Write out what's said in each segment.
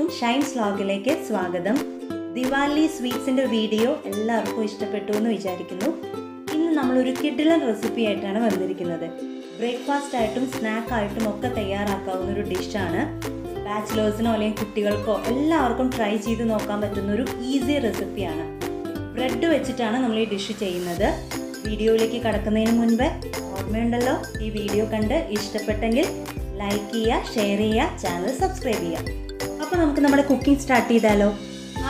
എല്ലാവർക്കും ഷൈൻസ് വ്ലോഗിലേക്ക് സ്വാഗതം. ദിവാലി സ്വീറ്റ്സിൻ്റെ വീഡിയോ എല്ലാവർക്കും ഇഷ്ടപ്പെട്ടു എന്ന് വിചാരിക്കുന്നു. ഇന്ന് നമ്മളൊരു കിഡിലൻ റെസിപ്പി ആയിട്ടാണ് വന്നിരിക്കുന്നത്. ബ്രേക്ക്ഫാസ്റ്റ് ആയിട്ടും സ്നാക്കായിട്ടും ഒക്കെ തയ്യാറാക്കാവുന്ന ഒരു ഡിഷാണ്. ബാച്ചിലേഴ്സിനോ അല്ലെങ്കിൽ കുട്ടികൾക്കോ എല്ലാവർക്കും ട്രൈ ചെയ്ത് നോക്കാൻ പറ്റുന്ന ഒരു ഈസി റെസിപ്പിയാണ്. ബ്രെഡ് വെച്ചിട്ടാണ് നമ്മൾ ഈ ഡിഷ് ചെയ്യുന്നത്. വീഡിയോയിലേക്ക് കടക്കുന്നതിന് മുൻപ് ഓർമ്മയുണ്ടല്ലോ, ഈ വീഡിയോ കണ്ട് ഇഷ്ടപ്പെട്ടെങ്കിൽ ലൈക്ക് ചെയ്യുക, ഷെയർ ചെയ്യുക, ചാനൽ സബ്സ്ക്രൈബ് ചെയ്യുക. അപ്പോൾ നമുക്ക് നമ്മുടെ കുക്കിംഗ് സ്റ്റാർട്ട് ചെയ്താലോ.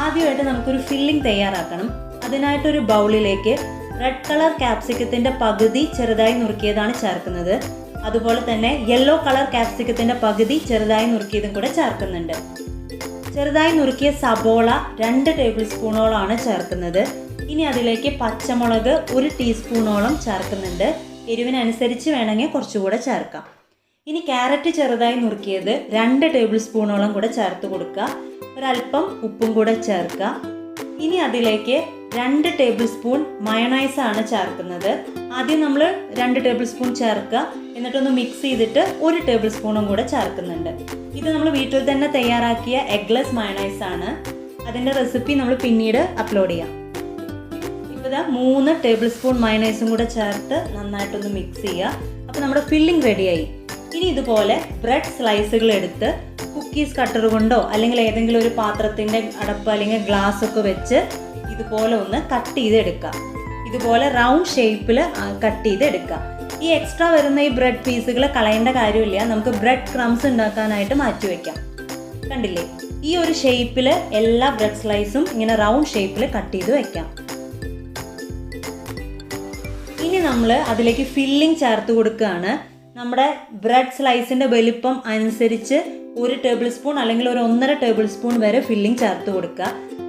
ആദ്യമായിട്ട് നമുക്കൊരു ഫില്ലിംഗ് തയ്യാറാക്കണം. അതിനായിട്ടൊരു ബൗളിലേക്ക് റെഡ് കളർ ക്യാപ്സിക്കത്തിൻ്റെ പകുതി ചെറുതായി നുറുക്കിയതാണ് ചേർക്കുന്നത്. അതുപോലെ തന്നെ യെല്ലോ കളർ ക്യാപ്സിക്കത്തിൻ്റെ പകുതി ചെറുതായി നുറുക്കിയതും കൂടെ ചേർക്കുന്നുണ്ട്. ചെറുതായി നുറുക്കിയ സബോള 2 ടേബിൾ സ്പൂണോളമാണ് ചേർക്കുന്നത്. ഇനി അതിലേക്ക് പച്ചമുളക് 1 ടീസ്പൂണോളം ചേർക്കുന്നുണ്ട്. എരിവിനനുസരിച്ച് വേണമെങ്കിൽ കുറച്ചുകൂടെ ചേർക്കാം. ഇനി ക്യാരറ്റ് ചെറുതായി നുറുക്കിയത് 2 ടേബിൾ സ്പൂണോളം കൂടെ ചേർത്ത് കൊടുക്കുക. ഒരല്പം ഉപ്പും കൂടെ ചേർക്കുക. ഇനി അതിലേക്ക് 2 ടേബിൾ സ്പൂൺ മയണൈസാണ് ചേർക്കുന്നത്. ആദ്യം നമ്മൾ 2 ടേബിൾ സ്പൂൺ ചേർക്കുക, എന്നിട്ടൊന്ന് മിക്സ് ചെയ്തിട്ട് 1 ടേബിൾ സ്പൂണും കൂടെ ചേർക്കുന്നുണ്ട്. ഇത് നമ്മൾ വീട്ടിൽ തന്നെ തയ്യാറാക്കിയ എഗ്ലെസ് മയണൈസാണ്. അതിൻ്റെ റെസിപ്പി നമ്മൾ പിന്നീട് അപ്ലോഡ് ചെയ്യാം. ഇപ്പോൾ ഇതാ 3 ടേബിൾ സ്പൂൺ മയണൈസും കൂടെ ചേർത്ത് നന്നായിട്ടൊന്ന് മിക്സ് ചെയ്യുക. അപ്പോൾ നമ്മുടെ ഫില്ലിംഗ് റെഡിയായി. ഇനി ഇതുപോലെ ബ്രെഡ് സ്ലൈസുകൾ എടുത്ത് കുക്കീസ് കട്ടർ കൊണ്ടോ അല്ലെങ്കിൽ ഏതെങ്കിലും ഒരു പാത്രത്തിൻ്റെ അടപ്പ് അല്ലെങ്കിൽ ഗ്ലാസ് ഒക്കെ വെച്ച് ഇതുപോലെ ഒന്ന് കട്ട് ചെയ്തെടുക്കുക. ഇതുപോലെ റൗണ്ട് ഷേപ്പിൽ കട്ട് ചെയ്തെടുക്കുക. ഈ എക്സ്ട്രാ വരുന്ന ഈ ബ്രെഡ് പീസുകൾ കളയേണ്ട കാര്യമില്ല. നമുക്ക് ബ്രെഡ് ക്രംസ് ഉണ്ടാക്കാനായിട്ട് മാറ്റി വയ്ക്കാം. കണ്ടില്ലേ, ഈ ഒരു ഷേപ്പിൽ എല്ലാ ബ്രെഡ് സ്ലൈസും ഇങ്ങനെ റൗണ്ട് ഷേപ്പിൽ കട്ട് ചെയ്ത് വയ്ക്കാം. ഇനി നമ്മൾ അതിലേക്ക് ഫില്ലിംഗ് ചേർത്ത് കൊടുക്കുകയാണ്. നമ്മുടെ ബ്രെഡ് സ്ലൈസിൻ്റെ വലിപ്പം അനുസരിച്ച് 1 ടേബിൾ സ്പൂൺ അല്ലെങ്കിൽ ഒരു 1.5 ടേബിൾ സ്പൂൺ വരെ ഫില്ലിംഗ് ചേർത്ത് കൊടുക്കുക.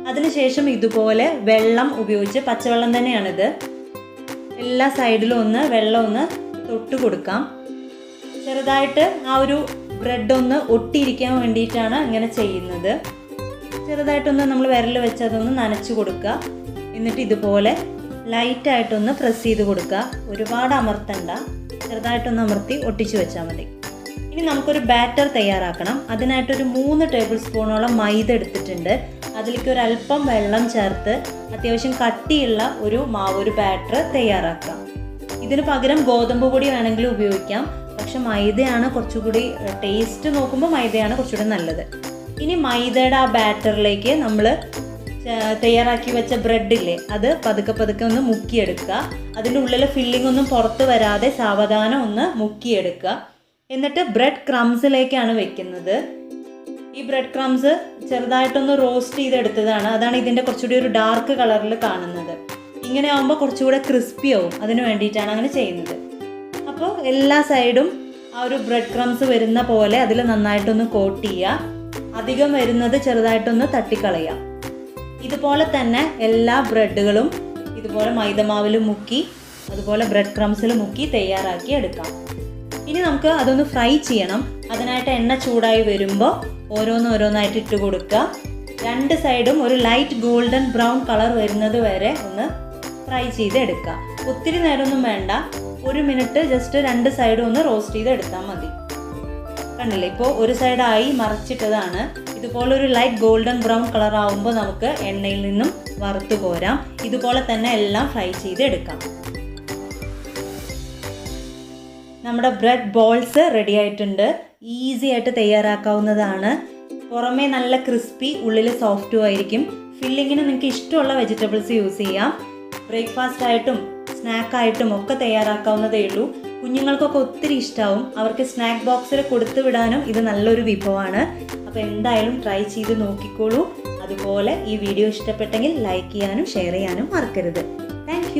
അതിനുശേഷം ഇതുപോലെ വെള്ളം ഉപയോഗിച്ച്, പച്ചവെള്ളം തന്നെയാണിത്, എല്ലാ സൈഡിലും വെള്ളം ഒന്ന് തൊട്ട് കൊടുക്കാം. ചെറുതായിട്ട് ആ ഒരു ബ്രെഡ് ഒന്ന് ഒട്ടിയിരിക്കാൻ വേണ്ടിയിട്ടാണ് ഇങ്ങനെ ചെയ്യുന്നത്. ചെറുതായിട്ടൊന്ന് നമ്മൾ വിരൽ വെച്ച് അതൊന്ന് നനച്ച് കൊടുക്കുക. എന്നിട്ട് ഇതുപോലെ ലൈറ്റായിട്ടൊന്ന് പ്രസ് ചെയ്ത് കൊടുക്കുക. ഒരുപാട് അമർത്തണ്ട, ചെറുതായിട്ടൊന്ന് അമർത്തി ഒട്ടിച്ച് വെച്ചാൽ മതി. ഇനി നമുക്കൊരു ബാറ്റർ തയ്യാറാക്കണം. അതിനായിട്ടൊരു 3 ടേബിൾ സ്പൂണോളം മൈദ എടുത്തിട്ടുണ്ട്. അതിലേക്ക് ഒരു അല്പം വെള്ളം ചേർത്ത് അത്യാവശ്യം കട്ടിയുള്ള ഒരു ബാറ്റർ തയ്യാറാക്കാം. ഇതിന് പകരം ഗോതമ്പ് പൊടി വേണമെങ്കിൽ ഉപയോഗിക്കാം. പക്ഷെ മൈദയാണ് കുറച്ചുകൂടി ടേസ്റ്റ് നോക്കുമ്പോൾ മൈദയാണ് കുറച്ചുകൂടി നല്ലത്. ഇനി മൈദയുടെ ആ ബാറ്ററിലേക്ക് നമ്മൾ തയ്യാറാക്കി വെച്ച ബ്രെഡില്ലേ, അത് പതുക്കെ ഒന്ന് മുക്കിയെടുക്കുക. അതിൻ്റെ ഉള്ളിലെ ഫില്ലിംഗ് ഒന്നും പുറത്ത് വരാതെ സാവധാനം ഒന്ന് മുക്കിയെടുക്കുക. എന്നിട്ട് ബ്രെഡ് ക്രംസിലേക്കാണ് വെക്കുന്നത്. ഈ ബ്രെഡ് ക്രംസ് ചെറുതായിട്ടൊന്ന് റോസ്റ്റ് ചെയ്തെടുത്തതാണ്. അതാണ് ഇതിൻ്റെ കുറച്ചുകൂടി ഒരു ഡാർക്ക് കളറിൽ കാണുന്നത്. ഇങ്ങനെ ആകുമ്പോൾ കുറച്ചുകൂടെ ക്രിസ്പി ആവും. അതിന് വേണ്ടിയിട്ടാണ് അങ്ങനെ ചെയ്യുന്നത്. അപ്പോൾ എല്ലാ സൈഡും ആ ഒരു ബ്രെഡ് ക്രംസ് വരുന്ന പോലെ അതിൽ നന്നായിട്ടൊന്ന് കോട്ട് ചെയ്യുക. അധികം വരുന്നത് ചെറുതായിട്ടൊന്ന് തട്ടിക്കളയുക. ഇതുപോലെ തന്നെ എല്ലാ ബ്രെഡുകളും ഇതുപോലെ മൈദമാവിൽ മുക്കി അതുപോലെ ബ്രെഡ് ക്രംസിൽ മുക്കി തയ്യാറാക്കി എടുക്കാം. ഇനി നമുക്ക് അതൊന്ന് ഫ്രൈ ചെയ്യണം. അതിനായിട്ട് എണ്ണ ചൂടായി വരുമ്പോൾ ഓരോന്നായിട്ട് ഇട്ട് കൊടുക്കുക. 2 സൈഡും ഒരു ലൈറ്റ് ഗോൾഡൻ ബ്രൗൺ കളർ വരുന്നത് വരെ ഒന്ന് ഫ്രൈ ചെയ്ത് എടുക്കുക. ഒത്തിരി നേരമൊന്നും വേണ്ട, 1 മിനിറ്റ് ജസ്റ്റ് 2 സൈഡും ഒന്ന് റോസ്റ്റ് ചെയ്ത് എടുത്താൽ മതി. കണ്ടില്ലേ, ഇപ്പോൾ ഒരു സൈഡായി മറിച്ചിട്ടതാണ്. ഇതുപോലെ ഒരു ലൈറ്റ് ഗോൾഡൻ ബ്രൗൺ കളർ ആവുമ്പോൾ നമുക്ക് എണ്ണയിൽ നിന്നും വറുത്ത് കോരാം. ഇതുപോലെ തന്നെ എല്ലാം ഫ്രൈ ചെയ്ത് എടുക്കാം. നമ്മുടെ ബ്രെഡ് ബോൾസ് റെഡി ആയിട്ടുണ്ട്. ഈസി ആയിട്ട് തയ്യാറാക്കാവുന്നതാണ്. പുറമേ നല്ല ക്രിസ്പി, ഉള്ളിൽ സോഫ്റ്റും ആയിരിക്കും. ഫില്ലിങ്ങിന് നിങ്ങൾക്ക് ഇഷ്ടമുള്ള വെജിറ്റബിൾസ് യൂസ് ചെയ്യാം. ബ്രേക്ക്ഫാസ്റ്റ് ആയിട്ടും സ്നാക്കായിട്ടും ഒക്കെ തയ്യാറാക്കാവുന്നതേ ഉള്ളൂ. കുഞ്ഞുങ്ങൾക്കൊക്കെ ഒത്തിരി ഇഷ്ടമാവും. അവർക്ക് സ്നാക്ക് ബോക്സിൽ കൊടുത്തു വിടാനും ഇത് നല്ലൊരു വിഭവമാണ്. അപ്പോൾ എന്തായാലും ട്രൈ ചെയ്ത് നോക്കിക്കോളൂ. അതുപോലെ ഈ വീഡിയോ ഇഷ്ടപ്പെട്ടെങ്കിൽ ലൈക്ക് ചെയ്യാനും ഷെയർ ചെയ്യാനും മറക്കരുത്. താങ്ക്